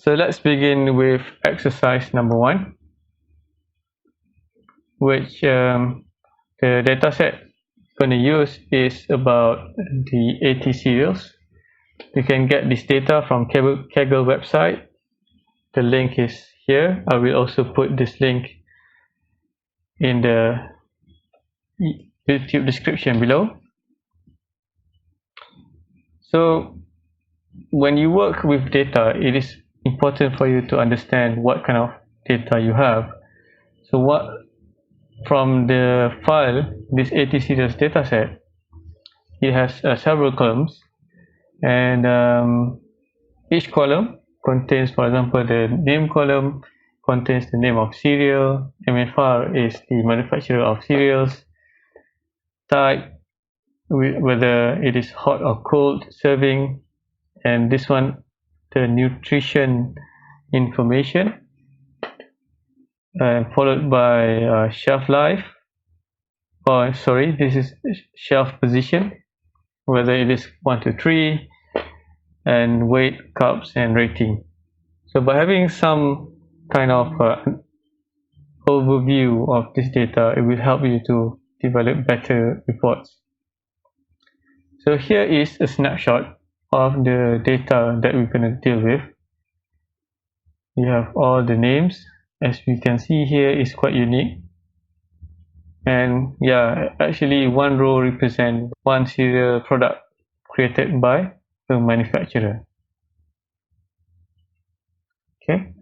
So let's begin with exercise number 1, which the dataset going to use is about the AT serials. You can get this data from Kaggle website. The link is here. I will also put this link in the YouTube description below. So when you work with data, it is important for you to understand what kind of data you have. So from the file, this AT serials dataset, it has several columns, and each column contains, for example, the name column contains the name of cereal, MFR is the manufacturer of cereals, type, whether it is hot or cold serving, and this one, the nutrition information, followed by shelf life, this is shelf position, whether it is 1 to 3, and weight, carbs, and rating. So by having some kind of overview of this data, it will help you to develop better reports. So here is a snapshot of the data that we're going to deal with. We have all the names. As we can see here, is quite unique. And yeah, actually one row represents one cereal product created by a manufacturer. Okay.